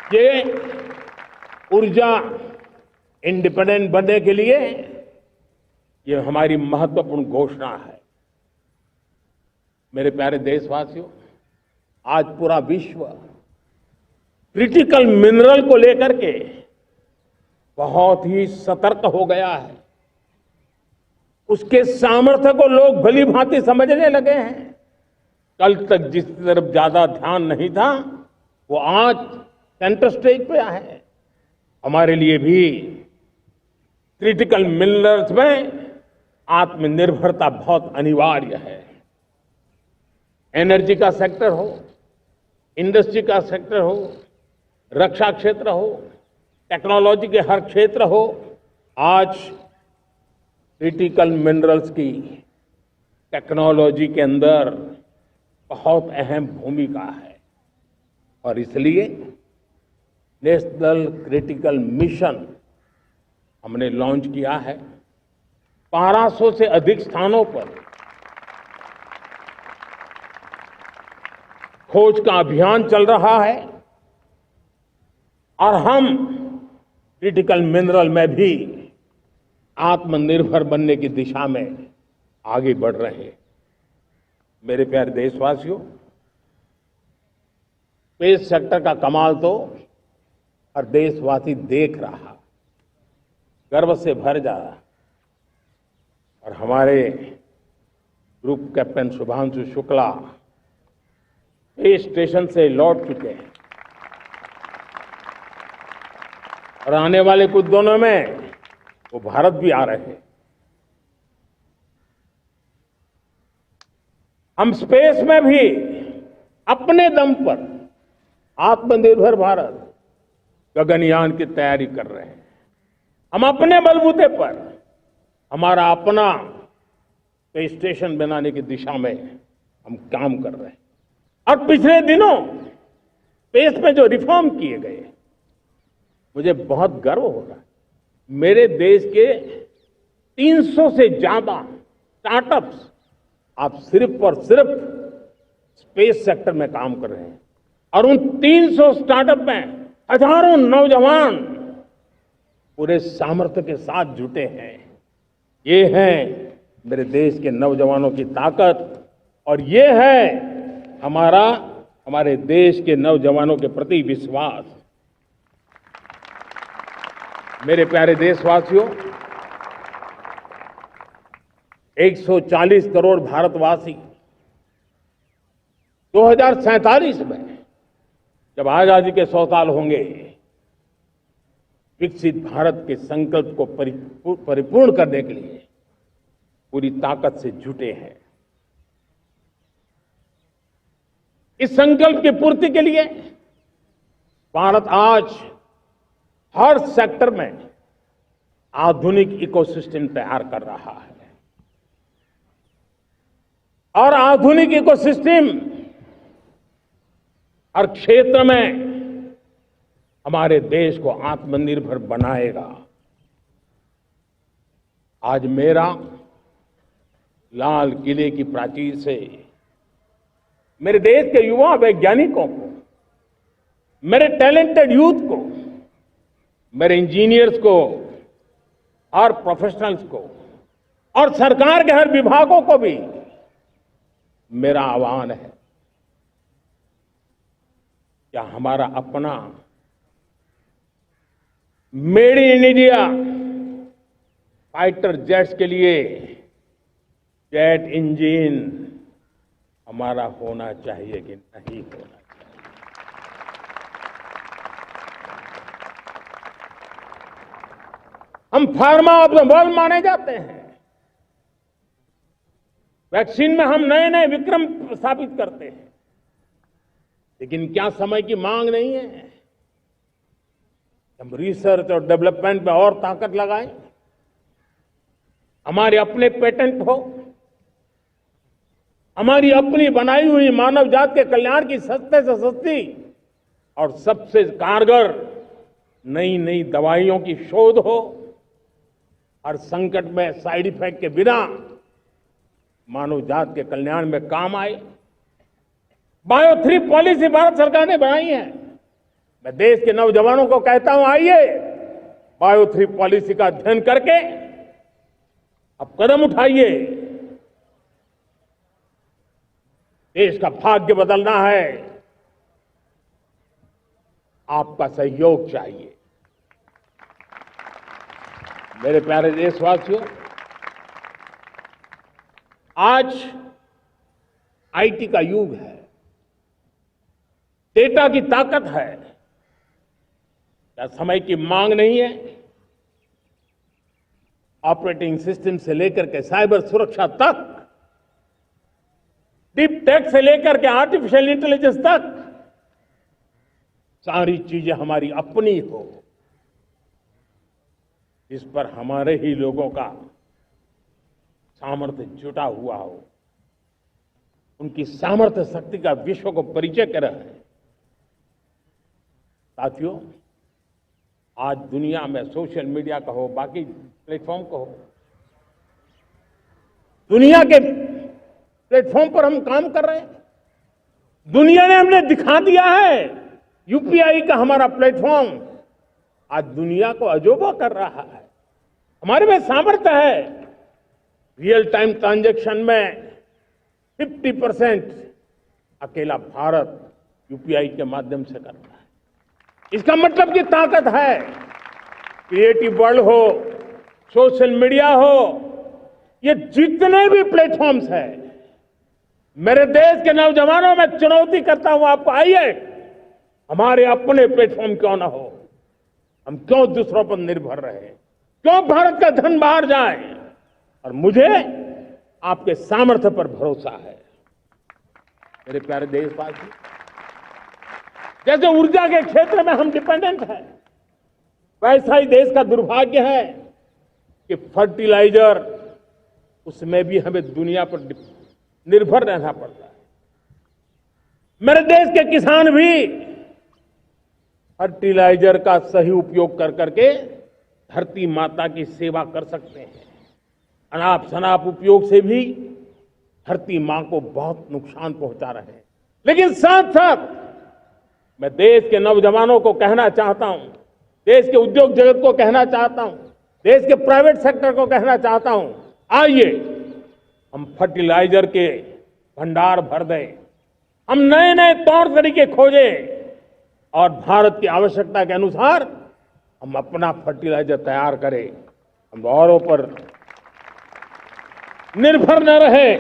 ये ऊर्जा इंडिपेंडेंट बनने के लिए ये हमारी महत्वपूर्ण घोषणा है। मेरे प्यारे देशवासियों, आज पूरा विश्व क्रिटिकल मिनरल को लेकर के बहुत ही सतर्क हो गया है। उसके सामर्थ्य को लोग भली भांति समझने लगे हैं। कल तक जिस तरफ ज्यादा ध्यान नहीं था, वो आज सेंटर स्टेज पे है। हमारे लिए भी क्रिटिकल मिनरल्स में आत्मनिर्भरता बहुत अनिवार्य है। एनर्जी का सेक्टर हो, इंडस्ट्री का सेक्टर हो, रक्षा क्षेत्र हो, टेक्नोलॉजी के हर क्षेत्र हो, आज क्रिटिकल मिनरल्स की टेक्नोलॉजी के अंदर बहुत अहम भूमिका है। और इसलिए नेशनल क्रिटिकल मिशन हमने लॉन्च किया है। 1200 से अधिक स्थानों पर खोज का अभियान चल रहा है और हम क्रिटिकल मिनरल में भी आत्मनिर्भर बनने की दिशा में आगे बढ़ रहे हैं। मेरे प्यारे देशवासियों, स्पेस सेक्टर का कमाल तो हर देशवासी देख रहा, गर्व से भर जा रहा। और हमारे group captain Shubhanshu Shukla space station से लौट चुके हैं और आने वाले कुछ दिनों में वो भारत भी आ रहे हैं। हम स्पेस में भी अपने दम पर आत्मनिर्भर भारत गगनयान की तैयारी कर रहे हैं। हम अपने बलबूते पर हमारा अपना स्पेस स्टेशन बनाने की दिशा में हम काम कर रहे हैं। और पिछले दिनों स्पेस में जो रिफॉर्म किए गए, मुझे बहुत गर्व हो रहा है। मेरे देश के 300 से ज्यादा स्टार्टअप्स आप सिर्फ और सिर्फ स्पेस सेक्टर में काम कर रहे हैं और उन 300 स्टार्टअप में हजारों नौजवान पूरे सामर्थ्य के साथ जुटे हैं। ये है मेरे देश के नौजवानों की ताकत और ये है हमारे देश के नौजवानों के प्रति विश्वास। मेरे प्यारे देशवासियों, 140 करोड़ भारतवासी 2047 में जब आजादी के 100 साल होंगे, विकसित भारत के संकल्प को परिपूर्ण करने के लिए पूरी ताकत से जुटे हैं। इस संकल्प की पूर्ति के लिए भारत आज हर सेक्टर में आधुनिक इकोसिस्टम तैयार कर रहा है और आधुनिक इकोसिस्टम हर क्षेत्र में हमारे देश को आत्मनिर्भर बनाएगा। आज मेरा लाल किले की प्राचीर से मेरे देश के युवा वैज्ञानिकों को, मेरे टैलेंटेड यूथ को, मेरे इंजीनियर्स को और प्रोफेशनल्स को और सरकार के हर विभागों को भी मेरा आह्वान है, क्या हमारा अपना made in India fighter jets के लिए जेट इंजन हमारा होना चाहिए कि नहीं होना चाहिए? हम फार्मा ऑफ द वर्ल्ड माने जाते हैं। वैक्सीन में हम नए नए विक्रम स्थापित करते हैं, लेकिन क्या समय की मांग नहीं है? हम रिसर्च और डेवलपमेंट में और ताकत लगाएं, हमारे अपने पेटेंट हो, हमारी अपनी बनाई हुई मानव जात के कल्याण की सस्ते से सस्ती और सबसे कारगर नई नई दवाइयों की शोध हो, हर संकट में साइड इफेक्ट के बिना मानव जात के कल्याण में काम आए। बायो 3 पॉलिसी भारत सरकार ने बनाई है। मैं देश के नौजवानों को कहता हूं, आइए बायो 3 पॉलिसी का अध्ययन करके अब कदम उठाइए। देश का भाग्य बदलना है, आपका सहयोग चाहिए। मेरे प्यारे देशवासियों, आज आईटी का युग है, डेटा की ताकत है। क्या समय की मांग नहीं है? ऑपरेटिंग सिस्टम से लेकर के साइबर सुरक्षा तक, डीप टेक से लेकर के आर्टिफिशियल इंटेलिजेंस तक, सारी चीजें हमारी अपनी हो, इस पर हमारे ही लोगों का सामर्थ्य जुटा हुआ हो, उनकी सामर्थ्य शक्ति का विश्व को परिचय कराएं। साथियों, आज दुनिया में सोशल मीडिया कहो, बाकी प्लेटफॉर्म कहो, दुनिया के प्लेटफॉर्म पर हम काम कर रहे हैं। दुनिया ने हमने दिखा दिया है, यूपीआई का हमारा प्लेटफॉर्म आज दुनिया को अजोबा कर रहा है। हमारे में सामर्थ्य है। रियल टाइम ट्रांजैक्शन में 50% अकेला भारत यूपीआई के माध्यम से कर रहा है। इसका मतलब की ताकत है। क्रिएटिव वर्ल्ड हो, सोशल मीडिया हो, ये जितने भी प्लेटफॉर्म्स हैं, मेरे देश के नौजवानों में चुनौती करता हूं आपको, आइए हमारे अपने प्लेटफॉर्म क्यों ना हो, हम क्यों दूसरों पर निर्भर रहे, क्यों भारत का धन बाहर जाए। और मुझे आपके सामर्थ्य पर भरोसा है। मेरे प्यारे देशवासी, जैसे ऊर्जा के क्षेत्र में हम डिपेंडेंट हैं, वैसा ही देश का दुर्भाग्य है कि फर्टिलाइजर, उसमें भी हमें दुनिया पर निर्भर रहना पड़ता है। मेरे देश के किसान भी फर्टिलाइजर का सही उपयोग कर करके धरती माता की सेवा कर सकते हैं। अनाप शनाप उपयोग से भी धरती मां को बहुत नुकसान पहुंचा रहे हैं। लेकिन साथ साथ मैं देश के नौजवानों को कहना चाहता हूं, देश के उद्योग जगत को कहना चाहता हूं, देश के प्राइवेट सेक्टर को कहना चाहता हूं, आइए हम फर्टिलाइजर के भंडार भर दें, हम नए नए तौर तरीके खोजें और भारत की आवश्यकता के अनुसार हम अपना फर्टिलाइजर तैयार करें। हम औरों पर निर्भर न रहे।